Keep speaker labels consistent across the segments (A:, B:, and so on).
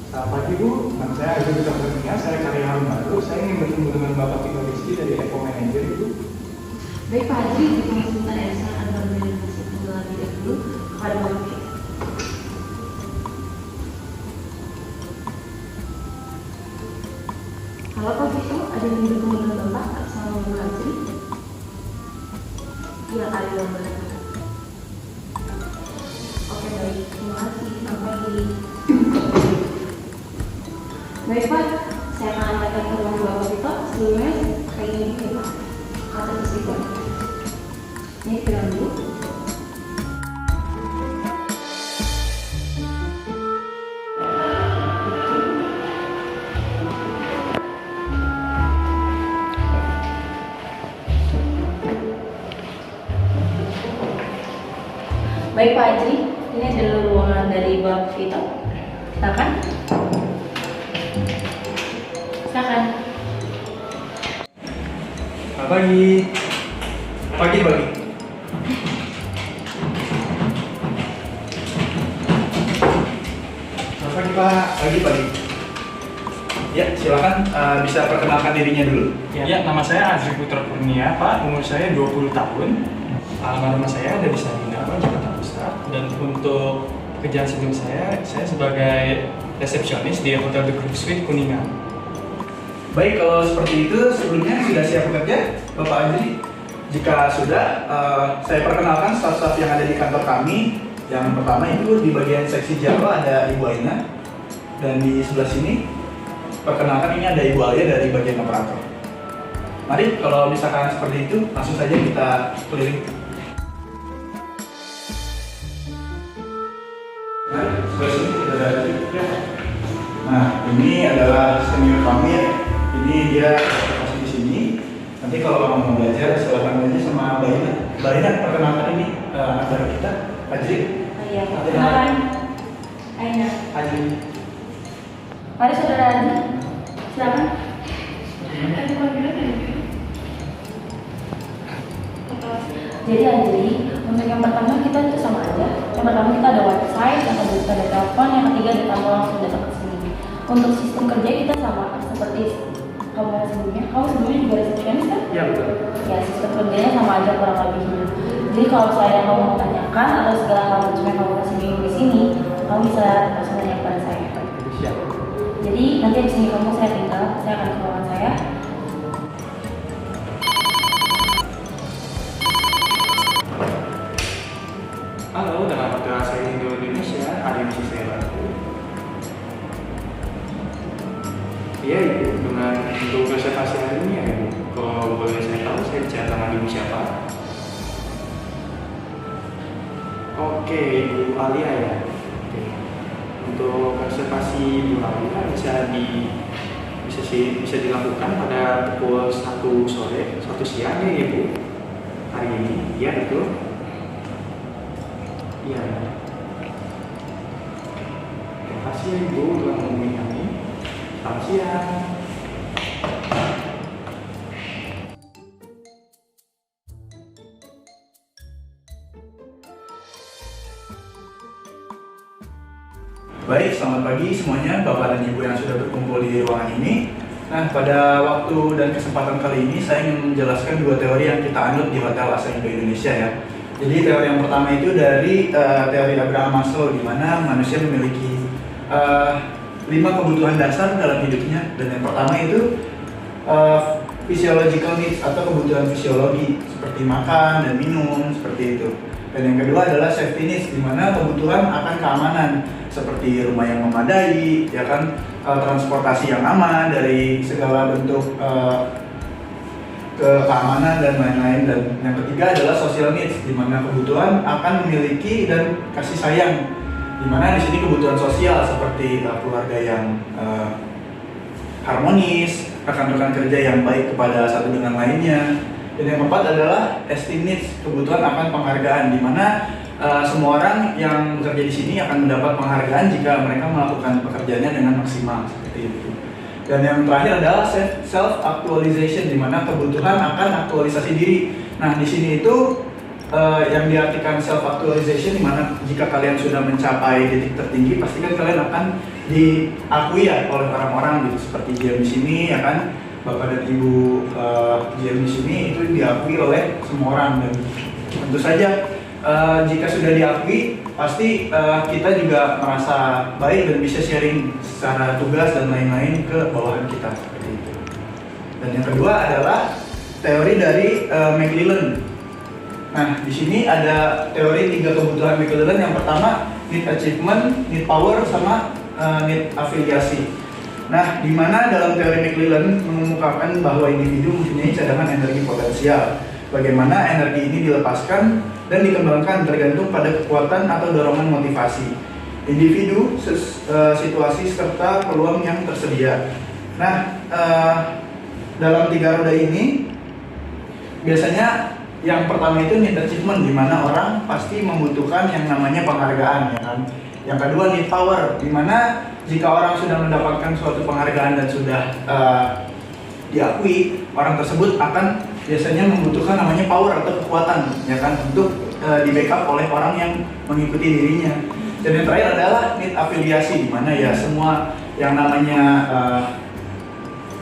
A: Selamat pagi Bu, nama saya Arjun Putra, saya karyawan baru. Saya ingin bertemu dengan Bapak Tito Rizky dari Eco Manager Ibu.
B: Baik Pak Haji, kita sebentar ya, saya akan berkomunikasi terlebih dahulu kepada Bapak Vito. Halo Pak Vito, ada yang ingin bertemu dengan Bapak sama Bu Haji? Iya, karyawan baru. Oke baik, terima kasih. Sampai di baik Pak, saya akan antarkan ke ruang Bapak Vito. Sebelumnya, kayak ini ya Pak, kata tersebut. Ini kita dulu. Baik Pak Haji, ini adalah ruangan dari Bapak Vito. Silakan. Silakan.
A: Selamat pagi. Pagi. Selamat pagi Pak. Pagi. Ya, silakan bisa perkenalkan dirinya dulu.
C: Ya, nama saya Azri Putra Kurnia, Pak. Umur saya 20 tahun. Alamat rumah saya ada di Sarinah, Jakarta Pusat. Dan untuk pekerjaan sebelum saya sebagai resepsionis di Hotel The Group Suite Kuningan.
A: Baik, kalau seperti itu sebelumnya sudah siap bekerja, Bapak Azri? Jika sudah, saya perkenalkan staf-staf yang ada di kantor kami. Yang pertama itu di bagian seksi Java ada Ibu Aina, dan di sebelah sini perkenalkan ini ada Ibu Alia dari bagian operator. Mari, kalau misalkan seperti itu, langsung saja kita keliling. Mari, sebelah sini kita ada. Nah, ini adalah senior kami ya. Ini dia masih di sini. Nanti kalau kamu mau belajar, silakan belajar sama Mbak Ina. Mbak Ina, perkenalkan ini anak baru kita, Ajri.
B: Iya, perkenalkan. Aina.
A: Ajri.
B: Mari Saudara Adi, silakan. Jadi Ajri, untuk yang pertama kita itu sama aja. Yang pertama kita ada website, yang kedua kita ada telepon, yang ketiga ada tamu langsung datang ke sini. Untuk sistem kerja kita sama seperti kamu sebelumnya. Kamu sebelumnya juga resepsionis kan?
A: Ya, betul.
B: Ya, sistem kerjanya sama aja kurang lebihnya. Jadi kalau saya kamu mau tanyakan atau segala hal yang kamu masih bingung di sini, kamu bisa langsung tanya kepada saya.
A: Siap.
B: Jadi nanti di sini kamu saya tinggal, saya akan ke ruangan saya.
C: Halo, dengan Hotel saya Indo Indonesia, ada yang bisa saya bantu? Iya Ibu, dengan untuk reservasi hari ini ya Ibu. Kalau boleh saya tahu, saya bicara sama Ibu siapa? Oke, Ibu Alia ya. Oke. Untuk reservasi Ibu Alia bisa dilakukan pada pukul 1 sore, 1 siang ya Ibu. Hari ini, iya betul. Iya. Terima kasih ya Ibu telah menghubungi kami. Selamat siang.
A: Baik, selamat pagi semuanya Bapak dan Ibu yang sudah berkumpul di ruangan ini. Nah, pada waktu dan kesempatan kali ini saya ingin menjelaskan dua teori yang kita anut di Hotel Asa Indo Indonesia ya. Jadi teori yang pertama itu dari teori Abraham Maslow, di mana manusia memiliki 5 kebutuhan dasar dalam hidupnya, dan yang pertama itu physiological needs atau kebutuhan fisiologi seperti makan dan minum seperti itu. Dan yang kedua adalah safety needs, di mana kebutuhan akan keamanan seperti rumah yang memadai, ya kan, transportasi yang aman dari segala bentuk keamanan dan lain-lain. Dan yang ketiga adalah social needs, di mana kebutuhan akan memiliki dan kasih sayang, di mana di sini kebutuhan sosial seperti keluarga yang harmonis, rekan-rekan kerja yang baik kepada satu dengan lainnya. Dan yang keempat adalah esteem needs, kebutuhan akan penghargaan, di mana semua orang yang bekerja di sini akan mendapat penghargaan jika mereka melakukan pekerjaannya dengan maksimal seperti itu. Dan yang terakhir adalah self actualization, di mana kebutuhan akan aktualisasi diri. Nah, di sini itu yang diartikan self actualization, di mana jika kalian sudah mencapai titik tertinggi pasti kan kalian akan diakui ya oleh orang-orang gitu, seperti GM di sini ya kan, Bapak dan Ibu GM di sini itu diakui oleh semua orang. Dan tentu saja jika sudah diakui pasti kita juga merasa baik dan bisa sharing secara tugas dan lain-lain ke bawahan kita seperti itu. Dan yang kedua adalah teori dari McClellan. Nah, di sini ada teori 3 kebutuhan McClellan. Yang pertama, need achievement, need power, sama need afiliasi. Nah, di mana dalam teori McClellan mengemukakan bahwa individu mempunyai cadangan energi potensial. Bagaimana energi ini dilepaskan dan dikembangkan tergantung pada kekuatan atau dorongan motivasi individu, situasi, serta peluang yang tersedia. Nah, dalam 3 roda ini biasanya yang pertama itu need achievement, di mana orang pasti membutuhkan yang namanya penghargaan ya kan. Yang kedua need power, di mana jika orang sudah mendapatkan suatu penghargaan dan sudah diakui, orang tersebut akan biasanya membutuhkan namanya power atau kekuatan ya kan, untuk di backup oleh orang yang mengikuti dirinya. Dan yang terakhir adalah need afiliasi, di mana ya semua yang namanya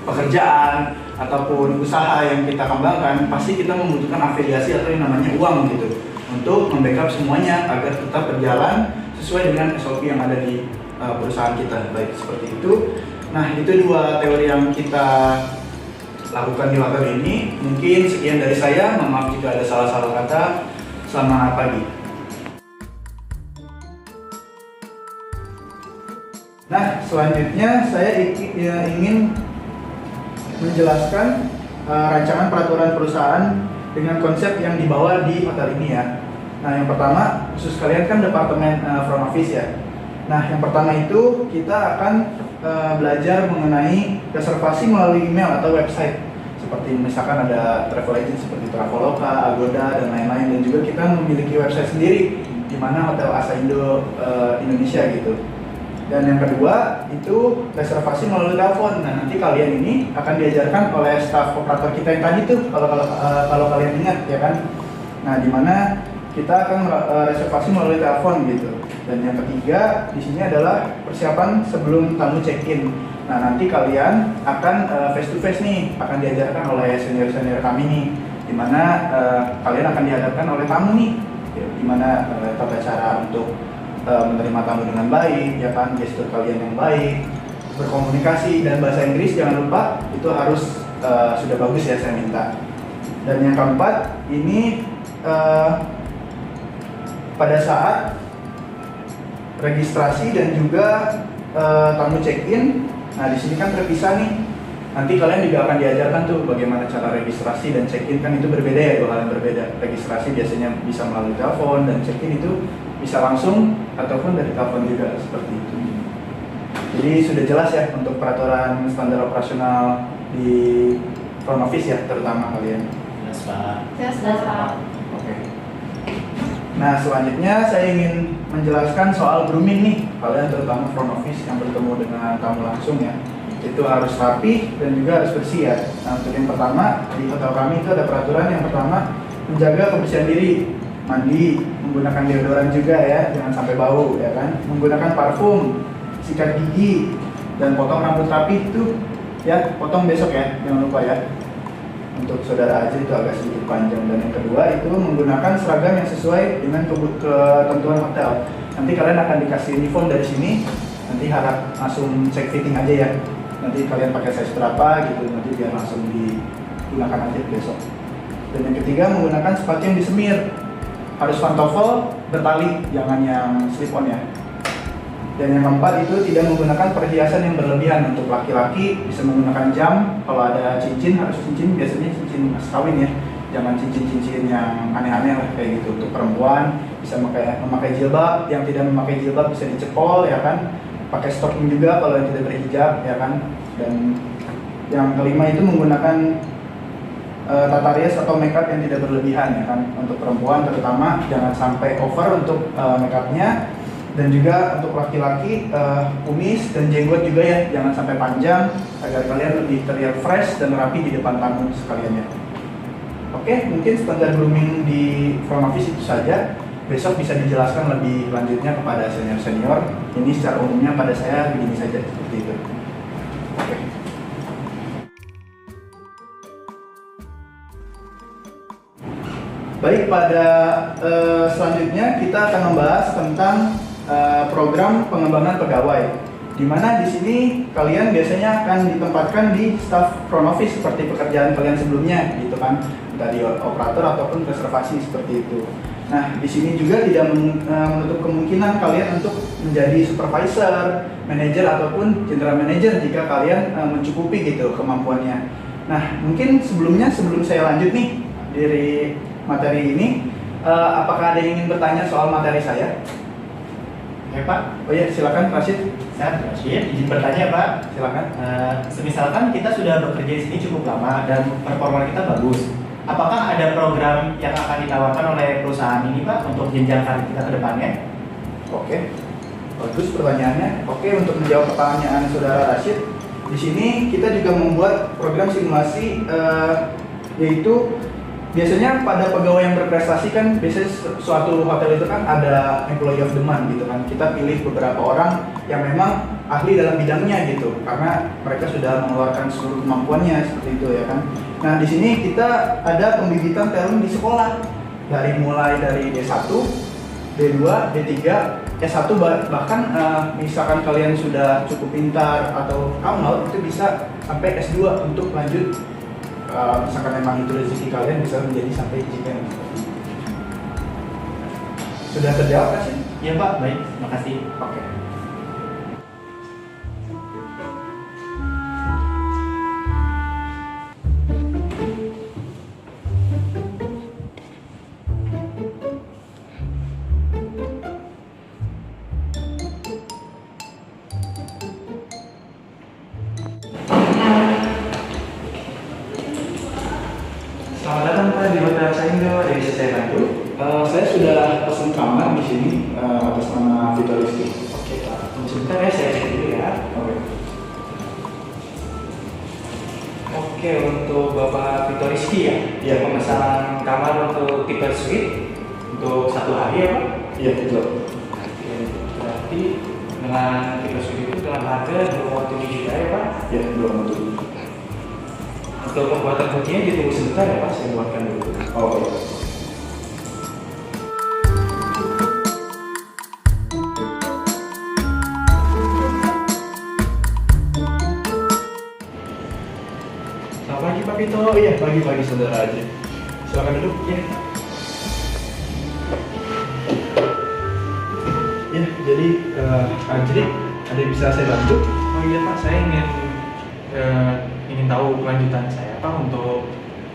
A: pekerjaan ataupun usaha yang kita kembangkan pasti kita membutuhkan afiliasi atau yang namanya uang gitu, untuk membackup semuanya agar tetap berjalan sesuai dengan SOP yang ada di perusahaan kita, baik seperti itu. Nah, itu 2 teori yang kita lakukan di latar ini. Mungkin sekian dari saya, maaf jika ada salah-salah kata. Selamat pagi. Nah, selanjutnya saya ingin menjelaskan rancangan peraturan perusahaan dengan konsep yang dibawa di hotel ini ya. Nah, yang pertama, khusus kalian kan departemen front office ya. Nah, yang pertama itu kita akan belajar mengenai reservasi melalui email atau website. Seperti misalkan ada travel agent seperti Traveloka, Agoda, dan lain-lain. Dan juga kita memiliki website sendiri, di mana Hotel Asa Indo Indonesia gitu. Dan yang kedua itu reservasi melalui telepon. Nah, nanti kalian ini akan diajarkan oleh staf operator kita yang tadi tuh, kalau kalian ingat ya kan. Nah, di mana kita akan reservasi melalui telepon gitu. Dan yang ketiga di sini adalah persiapan sebelum tamu check-in. Nah, nanti kalian akan face to face nih, akan diajarkan oleh senior kami nih, di mana kalian akan dihadapkan oleh tamu nih, di mana tata cara untuk menerima tamu dengan baik, ya kan, gestur kalian yang baik, berkomunikasi, dan bahasa Inggris jangan lupa itu harus sudah bagus ya, saya minta. Dan yang keempat ini pada saat registrasi dan juga tamu check-in, nah di sini kan terpisah nih. Nanti kalian juga akan diajarkan tuh bagaimana cara registrasi dan check-in, kan itu berbeda ya, 2 hal yang berbeda. Registrasi biasanya bisa melalui telepon, dan check-in itu bisa langsung ataupun dari telepon juga, seperti itu. Jadi sudah jelas ya untuk peraturan standar operasional di front office ya, terutama kalian.
C: Jelas Pak.
B: Jelas Pak.
A: Oke. Nah, selanjutnya saya ingin menjelaskan soal grooming nih. Kalian terutama front office yang bertemu dengan tamu langsung ya, itu harus rapi dan juga harus bersih ya. Nah, untuk yang pertama di hotel kami itu ada peraturan yang pertama, menjaga kebersihan diri, mandi, menggunakan deodoran juga ya, jangan sampai bau ya kan, menggunakan parfum, sikat gigi, dan potong rambut rapi itu ya, potong besok ya, jangan lupa ya. Untuk saudara aja itu agak sedikit panjang. Dan yang kedua itu menggunakan seragam yang sesuai dengan ketentuan hotel. Nanti kalian akan dikasih uniform dari sini, nanti harap langsung cek fitting aja ya. Nanti kalian pakai size berapa gitu, nanti biar langsung digunakan aja besok. Dan yang ketiga menggunakan sepatu yang disemir, harus pantofel bertali, jangan yang slip on ya. Dan yang keempat itu tidak menggunakan perhiasan yang berlebihan. Untuk laki-laki bisa menggunakan jam, kalau ada cincin harus cincin, biasanya cincin mas kawin ya, jangan cincin-cincin yang aneh-aneh lah kayak gitu. Untuk perempuan bisa memakai jilbab, yang tidak memakai jilbab bisa dicepol ya kan, pakai stocking juga kalau yang tidak berhijab ya kan. Dan yang kelima itu menggunakan tata rias atau makeup yang tidak berlebihan ya kan. Untuk perempuan terutama jangan sampai over untuk makeupnya. Dan juga untuk laki-laki kumis dan jenggot juga ya, jangan sampai panjang agar kalian lebih terlihat fresh dan rapi di depan tamu sekalian ya. Oke, mungkin standar grooming di front office itu saja. Besok bisa dijelaskan lebih lanjutnya kepada senior-senior. Ini secara umumnya pada saya begini saja, seperti itu. Oke. Baik, pada selanjutnya kita akan membahas tentang program pengembangan pegawai. Di mana di sini kalian biasanya akan ditempatkan di staff front office seperti pekerjaan kalian sebelumnya, gitu kan, dari operator ataupun reservasi seperti itu. Nah, di sini juga tidak menutup kemungkinan kalian untuk menjadi supervisor, manager ataupun general manager jika kalian mencukupi gitu kemampuannya. Nah, mungkin sebelum saya lanjut nih dari materi ini, apakah ada yang ingin bertanya soal materi saya?
D: Ya Pak.
A: Oh iya, silakan Rashid.
D: Saya Rashid, izin bertanya Pak.
A: Silakan.
D: Semisalkan kita sudah bekerja di sini cukup lama dan performa kita bagus, apakah ada program yang akan ditawarkan oleh perusahaan ini Pak untuk jenjang karir kita ke depannya?
A: Oke, bagus pertanyaannya. Oke, untuk menjawab pertanyaan saudara Rashid, di sini kita juga membuat program simulasi, yaitu biasanya pada pegawai yang berprestasi kan biasanya suatu hotel itu kan ada employee of the month gitu kan. Kita pilih beberapa orang yang memang ahli dalam bidangnya gitu karena mereka sudah mengeluarkan seluruh kemampuannya seperti itu ya kan. Nah, di sini kita ada pembibitan talent di sekolah mulai dari D1, D2, D3, S1 bahkan misalkan kalian sudah cukup pintar atau kamu itu bisa sampai S2 untuk lanjut. Misalkan memang itu rezeki kalian bisa menjadi sampai JKM. Sudah terjawab kan sih?
D: Iya Pak, baik, terima kasih.
A: Oke.
C: Selamat datang Pak di Hotel Saindo, ada yang bisa saya bantu?
A: Saya sudah pesan kamar di sini atas nama Vito Rizky.
C: Oke Pak, tunggu sebentar ya, saya cek dulu ya.
A: Oke.
C: Oke, untuk Bapak Vito Rizky ya?
A: Iya.
C: Pemesanan kamar untuk tipe suite untuk 1 hari ya Pak?
A: Iya, betul.
C: Oke, berarti dengan tipe suite itu dengan harga 2,7 juta ya Pak?
A: Iya, 2,7.
C: Untuk pembuatan kuncinya ditunggu sebentar ya Pak, saya buatkan dulu.
A: Oke.
C: Selamat pagi Pak Vito.
A: Oh iya, pagi-pagi saudara aja. Silakan duduk.
C: Ya,
A: Ya, jadi Ajri, ada yang bisa saya bantu?
C: oh iya Pak, saya ingin tahu kelanjutan saya Pak untuk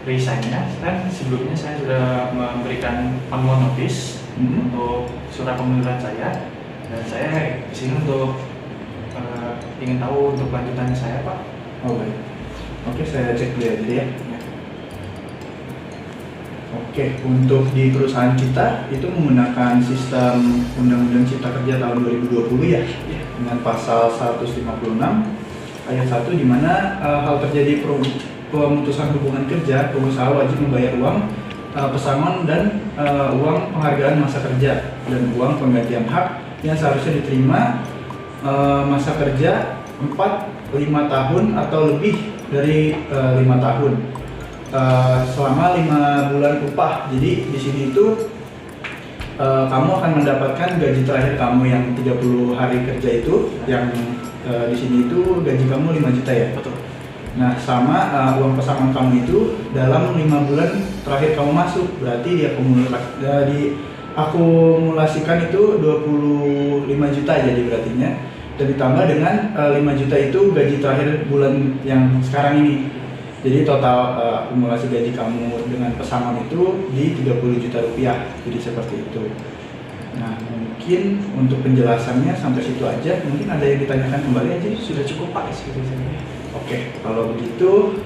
C: resign-nya. Kan sebelumnya saya sudah memberikan panggilan notice untuk surat pengunduran saya, dan saya kesini untuk ingin tahu untuk kelanjutan saya Pak.
A: Oh baik. Oke, saya cek dulu ya jadi ya. Oke, untuk di perusahaan kita itu menggunakan sistem Undang-Undang Cipta Kerja tahun 2020 ya, dengan pasal 156 ayat 1 di mana hal terjadi pemutusan hubungan kerja, pengusaha wajib membayar uang pesangon dan uang penghargaan masa kerja dan uang penggantian hak yang seharusnya diterima masa kerja 4-5 tahun atau lebih dari 5 tahun selama 5 bulan upah. Jadi di sini itu kamu akan mendapatkan gaji terakhir kamu yang 30 hari kerja itu, yang di sini itu gaji kamu 5 juta ya.
C: Betul.
A: Nah, sama uang pesangon kamu itu dalam 5 bulan terakhir kamu masuk, berarti diakumulasikan itu 25 juta jadi berartinya. Dan ditambah dengan 5 juta itu gaji terakhir bulan yang sekarang ini. Jadi total akumulasi gaji kamu dengan pesangon itu di 30 juta rupiah. Jadi seperti itu. Nah, mungkin untuk penjelasannya sampai situ aja. Mungkin ada yang ditanyakan kembali aja.
C: Sudah cukup Pak, seperti saya.
A: Oke, kalau begitu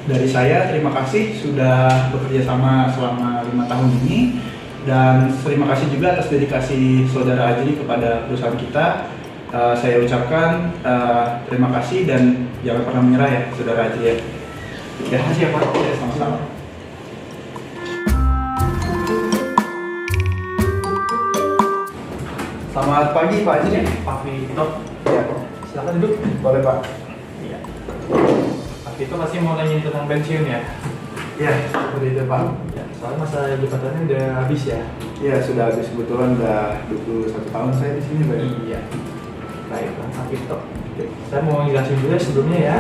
A: dari saya terima kasih sudah bekerja sama selama 5 tahun ini. Dan terima kasih juga atas dedikasi saudara Ajri kepada perusahaan kita. Saya ucapkan terima kasih dan jangan pernah menyerah ya saudara Ajri ya.
C: Terima kasih ya Pak.
A: Sama-sama. Selamat pagi Pak Ajri.
C: Pak Vito,
A: Ya,
C: silakan duduk.
A: boleh Pak.
C: Iya. Pak Vito pasti mau nanya tentang pensiun ya?
A: Ya, seperti itu Pak.
C: Ya, soalnya masa jabatannya udah habis ya.
A: Ya, sudah habis, kebetulan udah 21 tahun saya di sini Pak.
C: Iya. Baik, Pak Vito. Oke, saya mau jelasin dulu ya sebelumnya ya.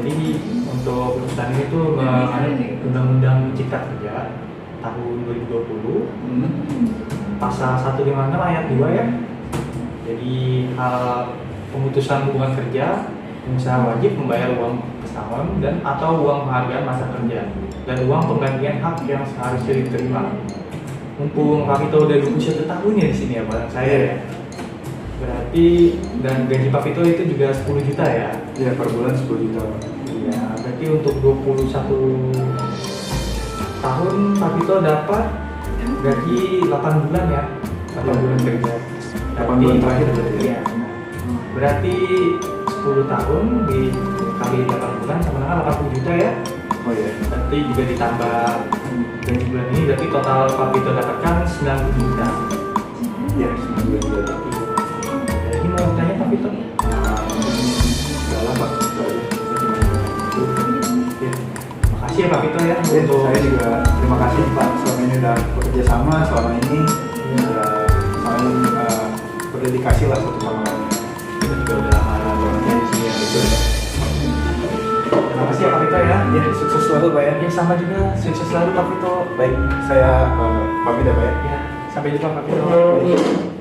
C: Jadi untuk perusahaan ini tuh menganut Undang-Undang Cipta Kerja tahun 2020 pasal 156 ayat 2 ya. Jadi hal pemutusan hubungan kerja, pengusaha wajib membayar uang pesangon dan atau uang penghargaan masa kerja dan uang penggantian hak yang seharusnya diterima. Mumpung Pak Vito udah 21 tahun ya di sini ya bareng saya ya. Berarti dan gaji Pak Vito itu juga 10 juta ya.
A: Ya, per bulan 10 juta Pak.
C: Iya, berarti untuk 21 tahun Pak Vito dapat gaji 8 bulan ya. 8 bulan kerja.
A: 8 bulan terakhir berarti ya?
C: Iya. Berarti 10 tahun dikali 8 bulan sama dengan 80 juta ya.
A: Oh ya.
C: Berarti juga ditambah gaji bulan ini berarti total Pak Vito dapatkan 90 juta.
A: Ya, 9 bulan juga.
C: Jadi mau tanya Pak Vito?
A: Enggak lah Pak. Itu aja.
C: Ya. Makasih ya Pak Vito ya
A: Ya,
C: untuk
A: saya juga terima kasih Pak selama ini udah bekerja sama, selama ini udah saling berdedikasi lah satu sama lain.
C: kita juga udah lama banget di sini ya betul. Terima kasih ya Pak Vito ya.
A: Ya, sukses selalu Pak ya.
C: Ya sama juga sukses selalu Pak Vito.
A: Baik, saya pamit ya Pak ya.
C: Ya, sampai jumpa Pak Vito.
A: Baik.